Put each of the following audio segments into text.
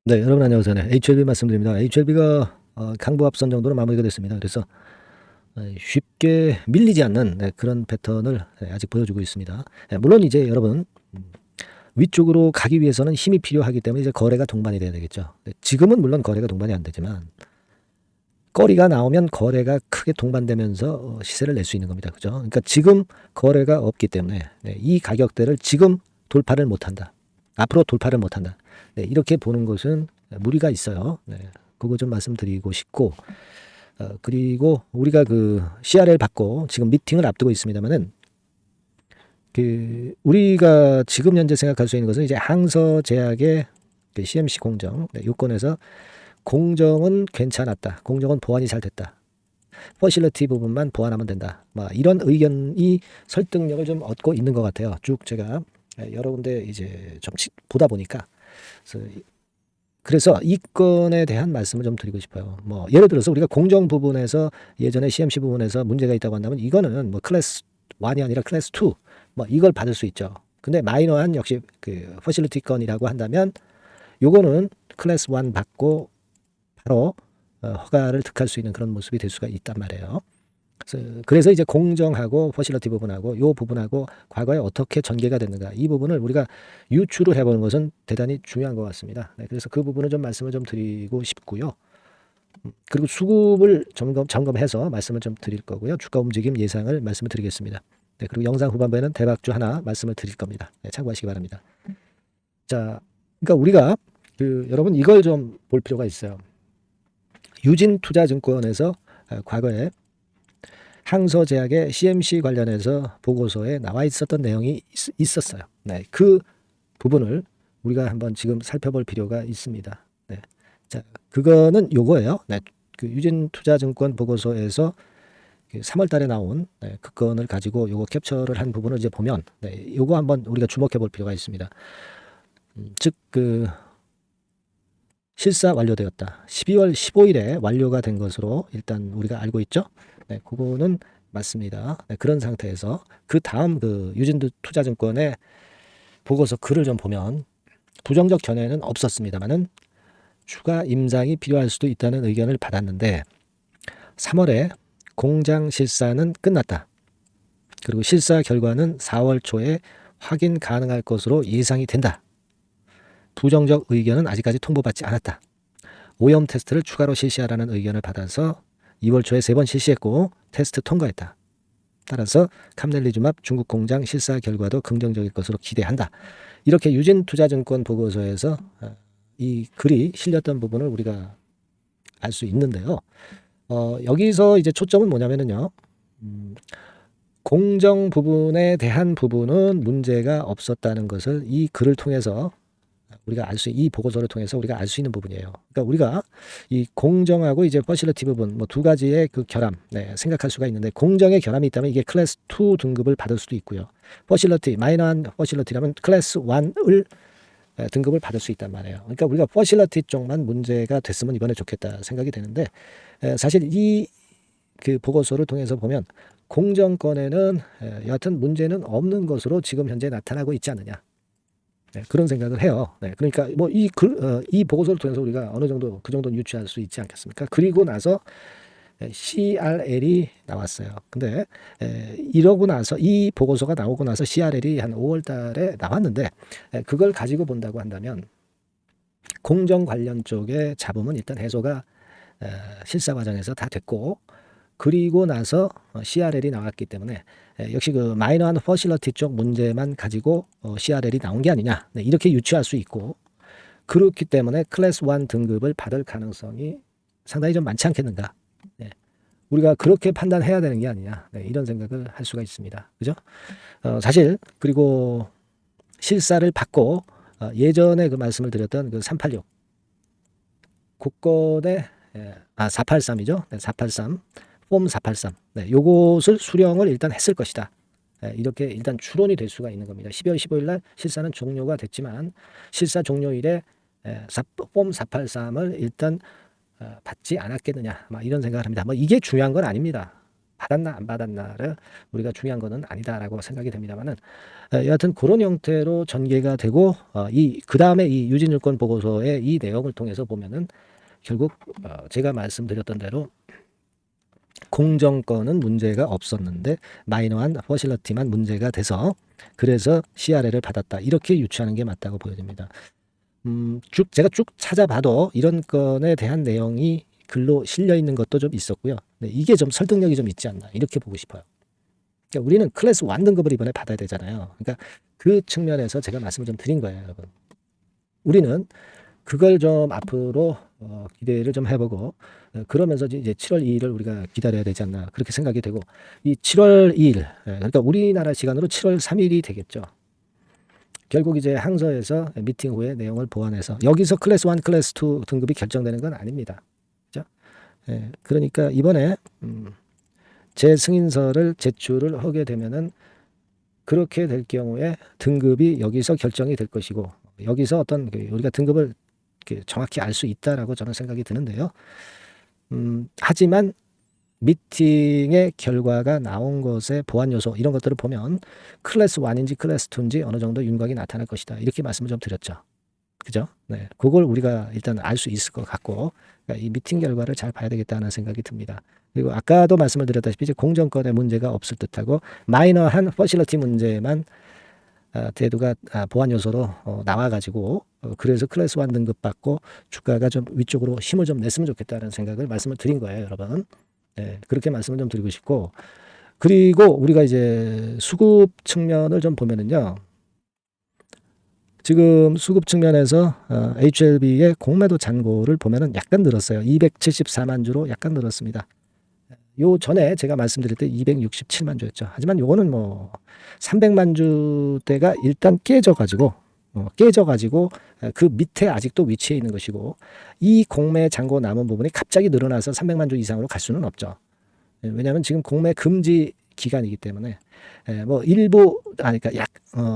네, 여러분 안녕하세요. 네, HLB 말씀드립니다. HLB가 강보합선 정도로 마무리가 됐습니다. 그래서 쉽게 밀리지 않는 그런 패턴을 아직 보여주고 있습니다. 물론 이제 여러분 위쪽으로 가기 위해서는 힘이 필요하기 때문에 이제 거래가 동반이 돼야 되겠죠. 지금은 물론 거래가 동반이 안 되지만 거리가 나오면 거래가 크게 동반되면서 시세를 낼 수 있는 겁니다. 그죠? 그러니까 지금 거래가 없기 때문에 이 가격대를 지금 돌파를 못한다. 앞으로 돌파를 못한다. 이렇게 보는 것은 무리가 있어요. 그거 좀 말씀드리고 싶고, 그리고 우리가 그 CRL 받고 지금 미팅을 앞두고 있습니다만은 그 우리가 지금 현재 생각할 수 있는 것은 이제 항서제약의 그 CMC 공정 요건에서 공정은 괜찮았다. 공정은 보완이 잘 됐다. 퍼실리티 부분만 보완하면 된다. 이런 의견이 설득력을 좀 얻고 있는 것 같아요. 쭉 제가 여러 군데 이제 좀 보다 보니까 그래서 이 건에 대한 말씀을 좀 드리고 싶어요. 예를 들어서 우리가 공정 부분에서 예전에 CMC 부분에서 문제가 있다고 한다면 이거는 클래스 1이 아니라 클래스 2 이걸 받을 수 있죠. 근데 마이너한 역시 그 퍼실리티 건이라고 한다면 요거는 클래스 1 받고 바로 허가를 득할 수 있는 그런 모습이 될 수가 있단 말이에요. 그래서 이제 공정하고 퍼실리티 부분하고 이 부분하고 과거에 어떻게 전개가 됐는가 이 부분을 우리가 유추를 해보는 것은 대단히 중요한 것 같습니다. 그래서 그 부분을 좀 말씀을 좀 드리고 싶고요. 그리고 수급을 점검해서 말씀을 좀 드릴 거고요. 주가 움직임 예상을 말씀을 드리겠습니다. 그리고 영상 후반부에는 대박주 하나 말씀을 드릴 겁니다. 참고하시기 바랍니다. 자, 그러니까 우리가 여러분 이걸 좀 볼 필요가 있어요. 유진투자증권에서 과거에 항서제약의 CMC 관련해서 보고서에 나와 있었던 내용이 있었어요. 그 부분을 우리가 한번 지금 살펴볼 필요가 있습니다. 자, 그거는 요거예요. 그 유진투자증권 보고서에서 3월 달에 나온 그 건을 가지고 요거 캡처를 한 부분을 이제 보면 요거 한번 우리가 주목해 볼 필요가 있습니다. 즉 실사 완료되었다. 12월 15일에 완료가 된 것으로 일단 우리가 알고 있죠. 그거는 맞습니다. 그런 상태에서 그 다음 그 유진투자증권의 보고서 글을 좀 보면 부정적 견해는 없었습니다만은 추가 임장이 필요할 수도 있다는 의견을 받았는데 3월에 공장 실사는 끝났다. 그리고 실사 결과는 4월 초에 확인 가능할 것으로 예상이 된다. 부정적 의견은 아직까지 통보받지 않았다. 오염 테스트를 추가로 실시하라는 의견을 받아서 2월 초에 3번 실시했고 테스트 통과했다. 따라서 캄넬리주맙 중국 공장 실사 결과도 긍정적일 것으로 기대한다. 이렇게 유진투자증권 보고서에서 이 글이 실렸던 부분을 우리가 알 수 있는데요. 여기서 이제 초점은 뭐냐면요. 공정 부분에 대한 부분은 문제가 없었다는 것을 이 글을 통해서 우리가 이 보고서를 통해서 우리가 알 수 있는 부분이에요. 그러니까 우리가 이 공정하고 이제 퍼실리티 부분 두 가지의 그 결함 생각할 수가 있는데 공정의 결함이 있다면 이게 클래스 2 등급을 받을 수도 있고요. 퍼실리티 마이너한 퍼실리티라면 클래스 1을 등급을 받을 수 있단 말이에요. 그러니까 우리가 퍼실리티 쪽만 문제가 됐으면 이번에 좋겠다 생각이 되는데 사실 이 그 보고서를 통해서 보면 공정권에는 여하튼 문제는 없는 것으로 지금 현재 나타나고 있지 않느냐. 그런 생각을 해요. 그러니까 이 보고서를 통해서 우리가 어느 정도 그 정도는 유추할 수 있지 않겠습니까? 그리고 나서 CRL이 나왔어요. 근데 이러고 나서 이 보고서가 나오고 나서 CRL이 한 5월 달에 나왔는데 그걸 가지고 본다고 한다면 공정 관련 쪽의 잡음은 일단 해소가 실사 과정에서 다 됐고 그리고 나서 CRL이 나왔기 때문에 역시 그 마이너한 퍼실리티 쪽 문제만 가지고 CRL이 나온 게 아니냐 이렇게 유추할 수 있고 그렇기 때문에 클래스 1 등급을 받을 가능성이 상당히 좀 많지 않겠는가. 우리가 그렇게 판단해야 되는 게 아니냐 이런 생각을 할 수가 있습니다. 그죠? 사실 그리고 실사를 받고 예전에 그 말씀을 드렸던 그 386 국건의 483이죠. 483 폼 483 요것을 수령을 일단 했을 것이다. 이렇게 일단 추론이 될 수가 있는 겁니다. 12월 15일 날 실사는 종료가 됐지만 실사 종료일에 폼 483을 일단 받지 않았겠느냐 이런 생각을 합니다. 이게 중요한 건 아닙니다. 받았나 안 받았나를 우리가 중요한 거는 아니다라고 생각이 됩니다만은 여하튼 그런 형태로 전개가 되고 그 다음에 이 유진율권 보고서의 이 내용을 통해서 보면은 결국 제가 말씀드렸던 대로 공정권은 문제가 없었는데 마이너한 퍼실러티만 문제가 돼서 그래서 CRL을 받았다 이렇게 유추하는 게 맞다고 보여집니다. 제가 쭉 찾아봐도 이런 건에 대한 내용이 글로 실려 있는 것도 좀 있었고요. 네, 이게 좀 설득력이 좀 있지 않나 이렇게 보고 싶어요. 그러니까 우리는 클래스 1 등급을 이번에 받아야 되잖아요. 그러니까 그 측면에서 제가 말씀을 좀 드린 거예요, 여러분. 우리는 그걸 좀 앞으로 기대를 좀 해보고 그러면서 이제 7월 2일을 우리가 기다려야 되지 않나 그렇게 생각이 되고 이 7월 2일 그러니까 우리나라 시간으로 7월 3일이 되겠죠. 결국 이제 항서에서 미팅 후에 내용을 보완해서 여기서 클래스 1, 클래스 2 등급이 결정되는 건 아닙니다. 그죠? 그러니까 이번에 제 승인서를 제출을 하게 되면은 그렇게 될 경우에 등급이 여기서 결정이 될 것이고 여기서 어떤 우리가 등급을 정확히 알 수 있다라고 저는 생각이 드는데요. 하지만 미팅의 결과가 나온 것의 보완 요소 이런 것들을 보면 클래스 1인지 클래스 2인지 어느 정도 윤곽이 나타날 것이다. 이렇게 말씀을 좀 드렸죠. 그죠? 네. 그걸 우리가 일단 알 수 있을 것 같고 그러니까 이 미팅 결과를 잘 봐야 되겠다는 생각이 듭니다. 그리고 아까도 말씀을 드렸다시피 이제 공정권에 문제가 없을 듯하고 마이너한 퍼실러티 문제만 대두가 보완 요소로 나와가지고 그래서 클래스 1 등급 받고 주가가 좀 위쪽으로 힘을 좀 냈으면 좋겠다는 생각을 말씀을 드린 거예요, 여러분. 네, 그렇게 말씀을 좀 드리고 싶고 그리고 우리가 이제 수급 측면을 좀 보면은요. 지금 수급 측면에서 HLB의 공매도 잔고를 보면은 약간 늘었어요. 274만 주로 약간 늘었습니다. 요 전에 제가 말씀드릴 때 267만 주였죠. 하지만 요거는 뭐 300만 주대가 일단 깨져가지고 그 밑에 아직도 위치해 있는 것이고 이 공매 잔고 남은 부분이 갑자기 늘어나서 300만 주 이상으로 갈 수는 없죠. 왜냐하면 지금 공매 금지 기간이기 때문에 뭐 일부 그러니까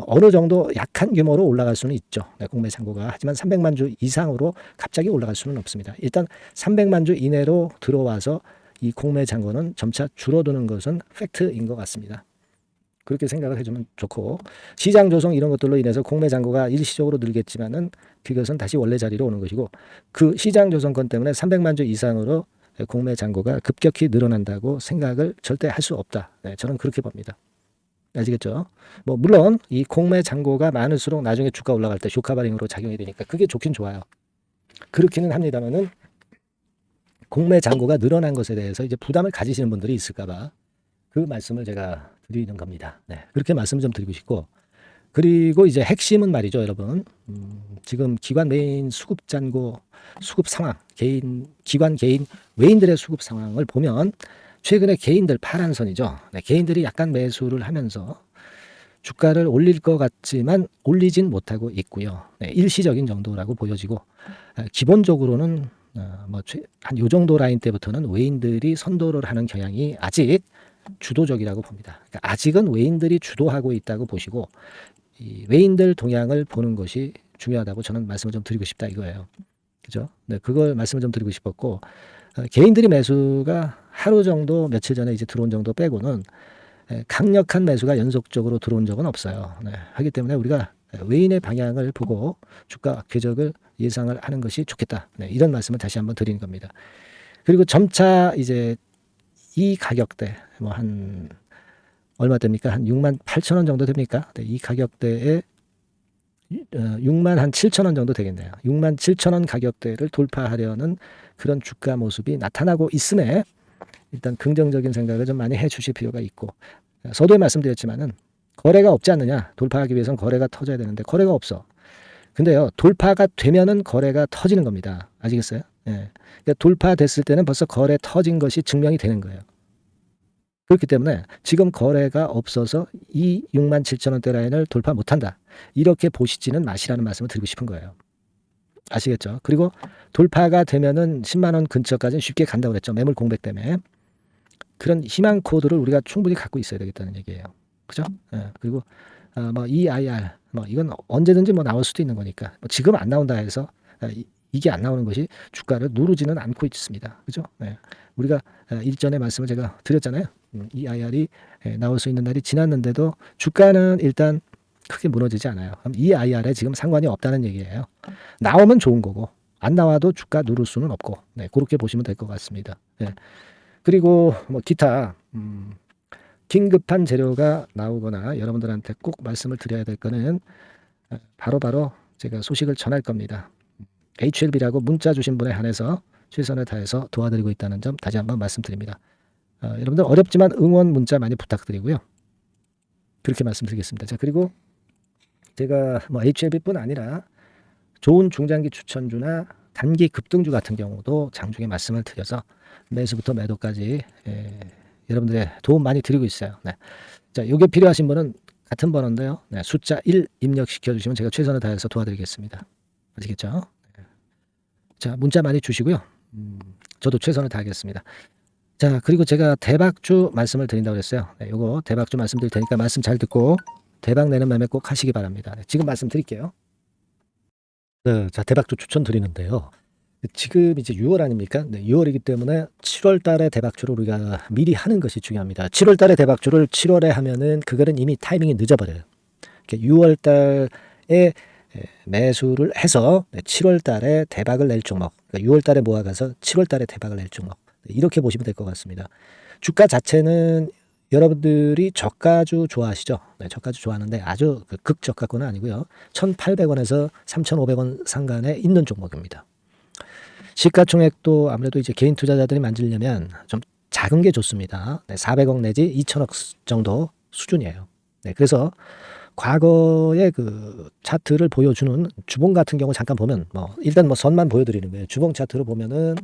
어느 정도 약한 규모로 올라갈 수는 있죠. 공매 잔고가. 하지만 300만 주 이상으로 갑자기 올라갈 수는 없습니다. 일단 300만 주 이내로 들어와서 이 공매 잔고는 점차 줄어드는 것은 팩트인 것 같습니다. 그렇게 생각을 해주면 좋고 시장 조성 이런 것들로 인해서 공매 잔고가 일시적으로 늘겠지만은 그것은 다시 원래 자리로 오는 것이고 그 시장 조성권 때문에 300만 주 이상으로 공매 잔고가 급격히 늘어난다고 생각을 절대 할 수 없다. 네, 저는 그렇게 봅니다. 아시겠죠? 뭐 물론 이 공매 잔고가 많을수록 나중에 주가 올라갈 때 쇼카바링으로 작용이 되니까 그게 좋긴 좋아요. 그렇기는 합니다만은 공매 잔고가 늘어난 것에 대해서 이제 부담을 가지시는 분들이 있을까봐 그 말씀을 제가 드리는 겁니다. 네, 그렇게 말씀을 좀 드리고 싶고 그리고 이제 핵심은 말이죠, 여러분. 지금 기관 메인 수급 잔고 수급 상황, 기관 개인 외인들의 수급 상황을 보면 최근에 개인들 파란 선이죠. 네, 개인들이 약간 매수를 하면서 주가를 올릴 것 같지만 올리진 못하고 있고요. 네, 일시적인 정도라고 보여지고 기본적으로는 한 요 정도 라인 때부터는 외인들이 선도를 하는 경향이 아직 주도적이라고 봅니다. 그러니까 아직은 외인들이 주도하고 있다고 보시고 이 외인들 동향을 보는 것이 중요하다고 저는 말씀을 좀 드리고 싶다 이거예요. 그죠? 네, 그걸 말씀을 좀 드리고 싶었고 개인들이 매수가 하루 정도 며칠 전에 이제 들어온 정도 빼고는 강력한 매수가 연속적으로 들어온 적은 없어요. 네, 하기 때문에 우리가 외인의 방향을 보고 주가 궤적을 예상을 하는 것이 좋겠다. 네, 이런 말씀을 다시 한번 드리는 겁니다. 그리고 점차 이제 이 가격대 뭐 한 얼마 됩니까? 한 6만 8천 원 정도 됩니까? 네, 이 가격대에 6만 한 7천 원 정도 되겠네요. 6만 7천 원 가격대를 돌파하려는 그런 주가 모습이 나타나고 있음에 일단 긍정적인 생각을 좀 많이 해 주실 필요가 있고 서두에 말씀드렸지만은 거래가 없지 않느냐. 돌파하기 위해서는 거래가 터져야 되는데 거래가 없어. 근데요. 돌파가 되면은 거래가 터지는 겁니다. 아시겠어요? 예. 그러니까 돌파됐을 때는 벌써 거래 터진 것이 증명이 되는 거예요. 그렇기 때문에 지금 거래가 없어서 이 6만 7천 원대 라인을 돌파 못한다. 이렇게 보시지는 마시라는 말씀을 드리고 싶은 거예요. 아시겠죠? 그리고 돌파가 되면은 10만 원 근처까지는 쉽게 간다고 그랬죠. 매물 공백 때문에. 그런 희망 코드를 우리가 충분히 갖고 있어야 되겠다는 얘기예요. 그죠? 예. 그리고 뭐 EIR 뭐 이건 언제든지 뭐 나올 수도 있는 거니까 뭐 지금 안 나온다 해서 이게 안 나오는 것이 주가를 누르지는 않고 있습니다. 그죠? 예. 우리가 일전에 말씀을 제가 드렸잖아요. EIR이 나올 수 있는 날이 지났는데도 주가는 일단 크게 무너지지 않아요. 그럼 EIR에 지금 상관이 없다는 얘기예요. 나오면 좋은 거고 안 나와도 주가 누를 수는 없고 그렇게 보시면 될 것 같습니다. 그리고 뭐 기타 긴급한 재료가 나오거나 여러분들한테 꼭 말씀을 드려야 될 거는 바로 제가 소식을 전할 겁니다. HLB라고 문자 주신 분에 한해서 최선을 다해서 도와드리고 있다는 점 다시 한번 말씀드립니다. 여러분들 어렵지만 응원 문자 많이 부탁드리고요. 그렇게 말씀드리겠습니다. 자, 그리고 제가 뭐 HLB뿐 아니라 좋은 중장기 추천주나 단기 급등주 같은 경우도 장중에 말씀을 드려서 매수부터 매도까지 여러분들의 도움 많이 드리고 있어요. 자, 이게 필요하신 분은 같은 번호인데요. 숫자 1 입력시켜 주시면 제가 최선을 다해서 도와드리겠습니다. 아시겠죠? 자, 문자 많이 주시고요. 저도 최선을 다하겠습니다. 자, 그리고 제가 대박주 말씀을 드린다고 그랬어요. 요거 대박주 말씀드릴 테니까 말씀 잘 듣고 대박 내는 매매 꼭 하시기 바랍니다. 지금 말씀드릴게요. 자, 대박주 추천드리는데요. 지금 이제 6월 아닙니까? 6월이기 때문에 7월 달에 대박주를 우리가 미리 하는 것이 중요합니다. 7월 달에 대박주를 7월에 하면은 그거는 이미 타이밍이 늦어버려요. 6월 달에 매수를 해서 7월 달에 대박을 낼 종목, 그러니까 6월 달에 모아가서 7월 달에 대박을 낼 종목, 이렇게 보시면 될 것 같습니다. 주가 자체는 여러분들이 저가주 좋아하시죠? 저가주 좋아하는데 아주 극저가권은 아니고요. 1,800원에서 3,500원 상간에 있는 종목입니다. 시가총액도 아무래도 이제 개인 투자자들이 만지려면 좀 작은 게 좋습니다. 400억 내지 2천억 정도 수준이에요. 그래서 과거의 그 차트를 보여주는 주봉 같은 경우 잠깐 보면 일단 선만 보여드리는 거예요. 주봉 차트를 보면은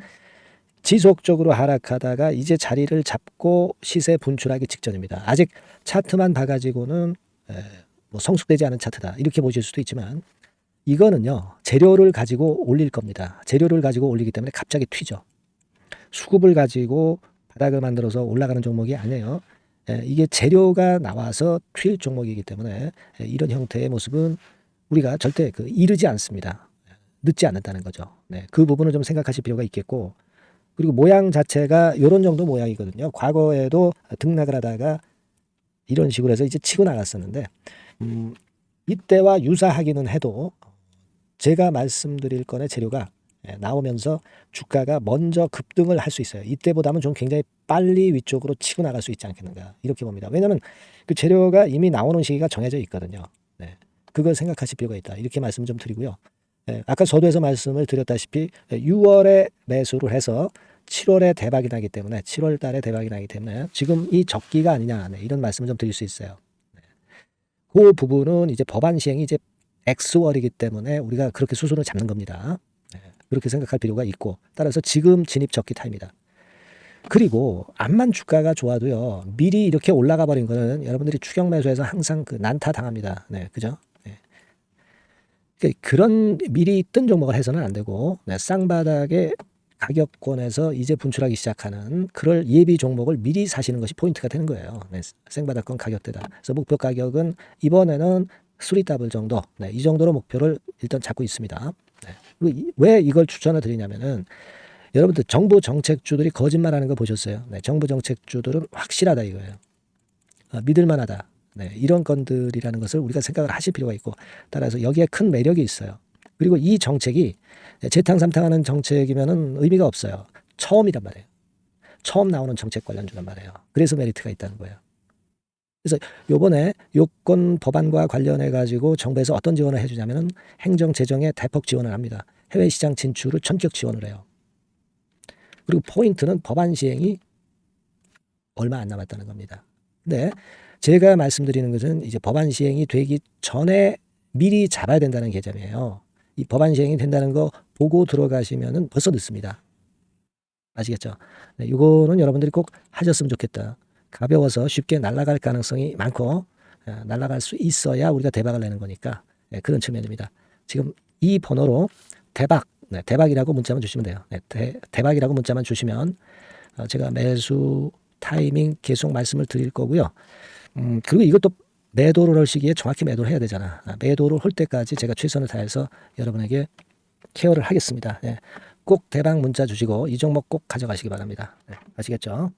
지속적으로 하락하다가 이제 자리를 잡고 시세 분출하기 직전입니다. 아직 차트만 봐가지고는 성숙되지 않은 차트다 이렇게 보실 수도 있지만 이거는요 재료를 가지고 올릴 겁니다. 재료를 가지고 올리기 때문에 갑자기 튀죠. 수급을 가지고 바닥을 만들어서 올라가는 종목이 아니에요. 이게 재료가 나와서 튈 종목이기 때문에 이런 형태의 모습은 우리가 절대 이르지 않습니다. 늦지 않는다는 거죠. 그 부분을 좀 생각하실 필요가 있겠고, 그리고 모양 자체가 이런 정도 모양이거든요. 과거에도 등락을 하다가 이런 식으로 해서 이제 치고 나갔었는데 이때와 유사하기는 해도 제가 말씀드릴 건의 재료가 나오면서 주가가 먼저 급등을 할 수 있어요. 이때보다는 좀 굉장히 빨리 위쪽으로 치고 나갈 수 있지 않겠는가 이렇게 봅니다. 왜냐하면 그 재료가 이미 나오는 시기가 정해져 있거든요. 그걸 생각하실 필요가 있다 이렇게 말씀 좀 드리고요. 아까 서두에서 말씀을 드렸다시피 6월에 매수를 해서 7월에 대박이 나기 때문에 7월 달에 대박이 나기 때문에 지금 이 적기가 아니냐 이런 말씀을 좀 드릴 수 있어요. 그 부분은 이제 법안 시행이 이제 X월이기 때문에 우리가 그렇게 수순을 잡는 겁니다. 그렇게 생각할 필요가 있고, 따라서 지금 진입 적기 타입니다. 그리고 암만 주가가 좋아도요 미리 이렇게 올라가 버린 거는 여러분들이 추격 매수해서 항상 난타 당합니다. 그죠? 그런 미리 뜬 종목을 해서는 안 되고 쌍바닥의 가격권에서 이제 분출하기 시작하는 그럴 예비 종목을 미리 사시는 것이 포인트가 되는 거예요. 생바닥권 가격대다. 그래서 목표 가격은 이번에는 3더블 정도, 이 정도로 목표를 일단 잡고 있습니다. 그리고 왜 이걸 추천을 드리냐면은 여러분들 정부 정책주들이 거짓말하는 거 보셨어요? 정부 정책주들은 확실하다 이거예요. 믿을만하다. 이런 건들이라는 것을 우리가 생각을 하실 필요가 있고, 따라서 여기에 큰 매력이 있어요. 그리고 이 정책이 재탕삼탕하는 정책이면은 의미가 없어요. 처음이란 말이에요. 처음 나오는 정책 관련주란 말이에요. 그래서 메리트가 있다는 거예요. 그래서 요번에 요건 법안과 관련해 가지고 정부에서 어떤 지원을 해주냐면은 행정 재정에 대폭 지원을 합니다. 해외 시장 진출을 전격 지원을 해요. 그리고 포인트는 법안 시행이 얼마 안 남았다는 겁니다. 근데 제가 말씀드리는 것은 이제 법안 시행이 되기 전에 미리 잡아야 된다는 개념이에요. 이 법안 시행이 된다는 거 보고 들어가시면은 벌써 늦습니다. 아시겠죠? 이거는 여러분들이 꼭 하셨으면 좋겠다. 가벼워서 쉽게 날아갈 가능성이 많고 날아갈 수 있어야 우리가 대박을 내는 거니까 그런 측면입니다. 지금 이 번호로 대박, 대박이라고 문자만 주시면 돼요. 대박이라고 문자만 주시면 제가 매수 타이밍 계속 말씀을 드릴 거고요. 그리고 이것도 매도를 할 시기에 정확히 매도를 해야 되잖아. 매도를 할 때까지 제가 최선을 다해서 여러분에게 케어를 하겠습니다. 꼭 대박 문자 주시고 이 종목 꼭 가져가시기 바랍니다. 아시겠죠?